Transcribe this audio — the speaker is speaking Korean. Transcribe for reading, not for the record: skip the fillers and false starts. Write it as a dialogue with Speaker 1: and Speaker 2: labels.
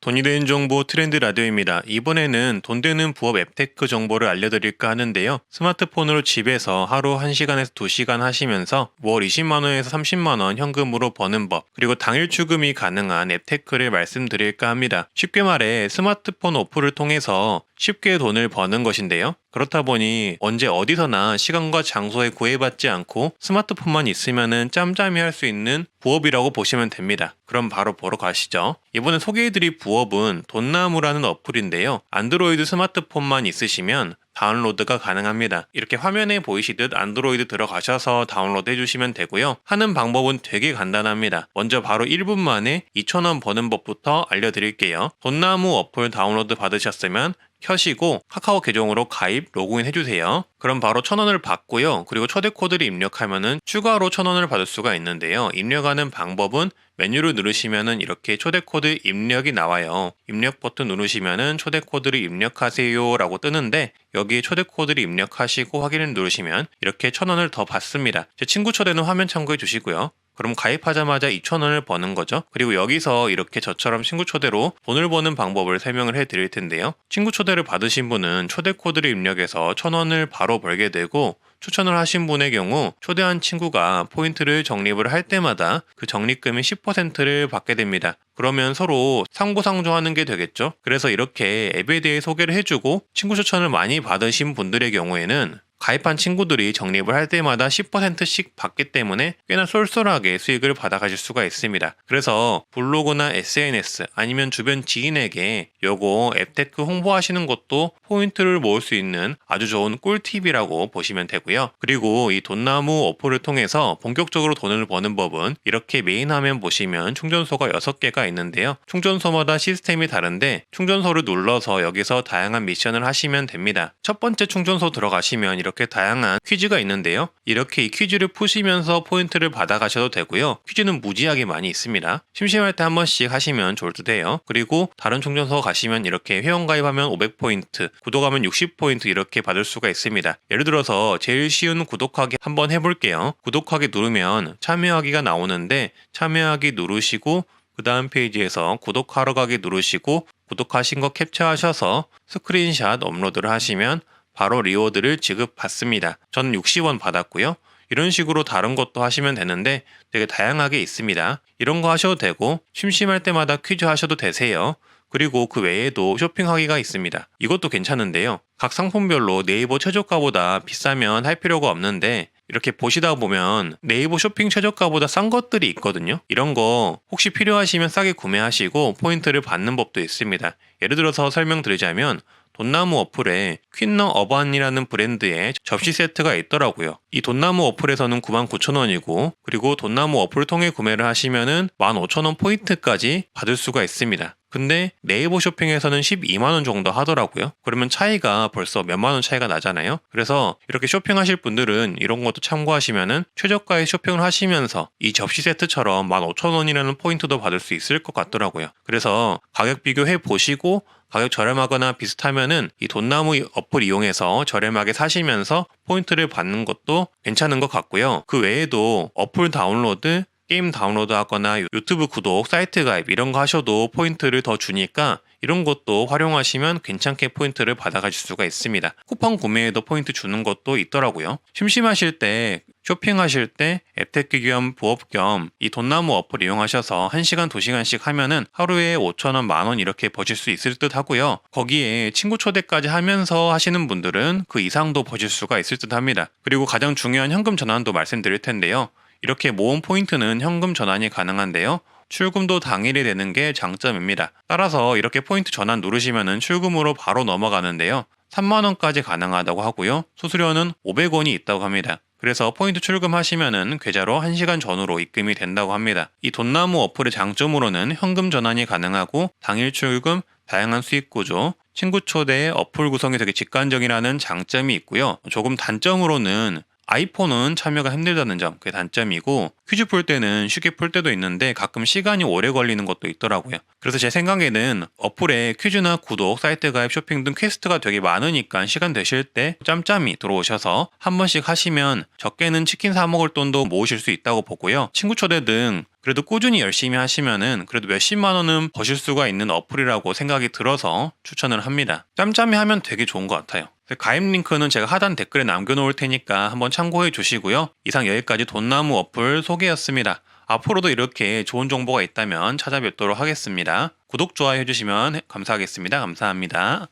Speaker 1: 돈이 되는 정보 트렌드 라디오입니다. 이번에는 돈 되는 부업 앱테크 정보를 알려드릴까 하는데요. 스마트폰으로 집에서 하루 1시간에서 2시간 하시면서 월 20만원에서 30만원 현금으로 버는 법, 그리고 당일 출금이 가능한 앱테크를 말씀드릴까 합니다. 쉽게 말해 스마트폰 어플을 통해서 쉽게 돈을 버는 것인데요. 그렇다 보니 언제 어디서나 시간과 장소에 구애받지 않고 스마트폰만 있으면은 짬짬이 할 수 있는 부업이라고 보시면 됩니다. 그럼 바로 보러 가시죠. 이번에 소개해드릴 부업은 돈나무라는 어플인데요. 안드로이드 스마트폰만 있으시면 다운로드가 가능합니다. 이렇게 화면에 보이시듯 안드로이드 들어가셔서 다운로드 해주시면 되고요. 하는 방법은 되게 간단합니다. 먼저 바로 1분 만에 2,000원 버는 법부터 알려드릴게요. 돈나무 어플 다운로드 받으셨으면 켜시고 카카오 계정으로 가입, 로그인 해주세요. 그럼 바로 1,000원을 받고요. 그리고 초대 코드를 입력하면은 추가로 1,000원을 받을 수가 있는데요. 입력하는 방법은 메뉴를 누르시면은 이렇게 초대 코드 입력이 나와요. 입력 버튼 누르시면은 초대 코드를 입력하세요 라고 뜨는데 여기에 초대 코드를 입력하시고 확인을 누르시면 이렇게 1,000원을 더 받습니다. 제 친구 초대는 화면 참고해 주시고요. 그럼 가입하자마자 2,000원을 버는 거죠. 그리고 여기서 이렇게 저처럼 친구 초대로 돈을 버는 방법을 설명을 해드릴 텐데요. 친구 초대를 받으신 분은 초대 코드를 입력해서 1,000원을 바로 벌게 되고, 추천을 하신 분의 경우 초대한 친구가 포인트를 적립을 할 때마다 그 적립금의 10%를 받게 됩니다. 그러면 서로 상부상조하는 게 되겠죠. 그래서 이렇게 앱에 대해 소개를 해주고 친구 추천을 많이 받으신 분들의 경우에는 가입한 친구들이 적립을 할 때마다 10%씩 받기 때문에 꽤나 쏠쏠하게 수익을 받아가실 수가 있습니다. 그래서 블로그나 SNS 아니면 주변 지인에게 요거 앱테크 홍보하시는 것도 포인트를 모을 수 있는 아주 좋은 꿀팁이라고 보시면 되고요. 그리고 이 돈나무 어플을 통해서 본격적으로 돈을 버는 법은 이렇게 메인 화면 보시면 충전소가 6개가 있는데요. 충전소마다 시스템이 다른데 충전소를 눌러서 여기서 다양한 미션을 하시면 됩니다. 첫 번째 충전소 들어가시면 이렇게 다양한 퀴즈가 있는데요. 이렇게 이 퀴즈를 푸시면서 포인트를 받아가셔도 되고요. 퀴즈는 무지하게 많이 있습니다. 심심할 때 한 번씩 하시면 좋을 듯 해요. 그리고 다른 충전소 가시면 이렇게 회원가입하면 500포인트, 구독하면 60포인트 이렇게 받을 수가 있습니다. 예를 들어서 제일 쉬운 구독하기 한번 해볼게요. 구독하기 누르면 참여하기가 나오는데 참여하기 누르시고 그 다음 페이지에서 구독하러 가기 누르시고 구독하신 거 캡처하셔서 스크린샷 업로드를 하시면 바로 리워드를 지급받습니다. 저는 60원 받았고요. 이런 식으로 다른 것도 하시면 되는데 되게 다양하게 있습니다. 이런 거 하셔도 되고 심심할 때마다 퀴즈 하셔도 되세요. 그리고 그 외에도 쇼핑하기가 있습니다. 이것도 괜찮은데요. 각 상품별로 네이버 최저가보다 비싸면 할 필요가 없는데 이렇게 보시다 보면 네이버 쇼핑 최저가보다 싼 것들이 있거든요. 이런 거 혹시 필요하시면 싸게 구매하시고 포인트를 받는 법도 있습니다. 예를 들어서 설명드리자면 돈나무 어플에 퀸너 어반이라는 브랜드의 접시 세트가 있더라고요. 이 돈나무 어플에서는 99,000원이고 그리고 돈나무 어플을 통해 구매를 하시면은 15,000원 포인트까지 받을 수가 있습니다. 근데 네이버 쇼핑에서는 12만원 정도 하더라고요. 그러면 차이가 벌써 몇만원 차이가 나잖아요. 그래서 이렇게 쇼핑하실 분들은 이런 것도 참고하시면은 최저가에 쇼핑을 하시면서 이 접시 세트처럼 15,000원이라는 포인트도 받을 수 있을 것 같더라고요. 그래서 가격 비교해 보시고 가격 저렴하거나 비슷하면은 이 돈나무 어플 이용해서 저렴하게 사시면서 포인트를 받는 것도 괜찮은 것 같고요. 그 외에도 어플 다운로드, 게임 다운로드 하거나 유튜브 구독, 사이트 가입 이런 거 하셔도 포인트를 더 주니까 이런 것도 활용하시면 괜찮게 포인트를 받아가실 수가 있습니다. 쿠폰 구매에도 포인트 주는 것도 있더라고요. 심심하실 때 쇼핑하실 때 앱테크 겸 부업 겸 이 돈나무 어플 이용하셔서 1시간, 2시간씩 하면은 하루에 5,000원, 만원 이렇게 버실 수 있을 듯 하고요. 거기에 친구 초대까지 하면서 하시는 분들은 그 이상도 버실 수가 있을 듯 합니다. 그리고 가장 중요한 현금 전환도 말씀드릴 텐데요. 이렇게 모은 포인트는 현금 전환이 가능한데요. 출금도 당일이 되는 게 장점입니다. 따라서 이렇게 포인트 전환 누르시면은 출금으로 바로 넘어가는데요. 3만원까지 가능하다고 하고요. 수수료는 500원이 있다고 합니다. 그래서 포인트 출금하시면은 계좌로 1시간 전후로 입금이 된다고 합니다. 이 돈나무 어플의 장점으로는 현금 전환이 가능하고 당일 출금, 다양한 수익 구조, 친구 초대의 어플 구성이 되게 직관적이라는 장점이 있고요. 조금 단점으로는 아이폰은 참여가 힘들다는 점, 그게 단점이고 퀴즈 풀 때는 쉽게 풀 때도 있는데 가끔 시간이 오래 걸리는 것도 있더라고요. 그래서 제 생각에는 어플에 퀴즈나 구독, 사이트 가입, 쇼핑 등 퀘스트가 되게 많으니까 시간 되실 때 짬짬이 들어오셔서 한 번씩 하시면 적게는 치킨 사 먹을 돈도 모으실 수 있다고 보고요. 친구 초대 등 그래도 꾸준히 열심히 하시면은 그래도 몇십만 원은 버실 수가 있는 어플이라고 생각이 들어서 추천을 합니다. 짬짬이 하면 되게 좋은 것 같아요. 가입 링크는 제가 하단 댓글에 남겨놓을 테니까 한번 참고해 주시고요. 이상 여기까지 돈나무 어플 소개였습니다. 앞으로도 이렇게 좋은 정보가 있다면 찾아뵙도록 하겠습니다. 구독, 좋아요 해주시면 감사하겠습니다. 감사합니다.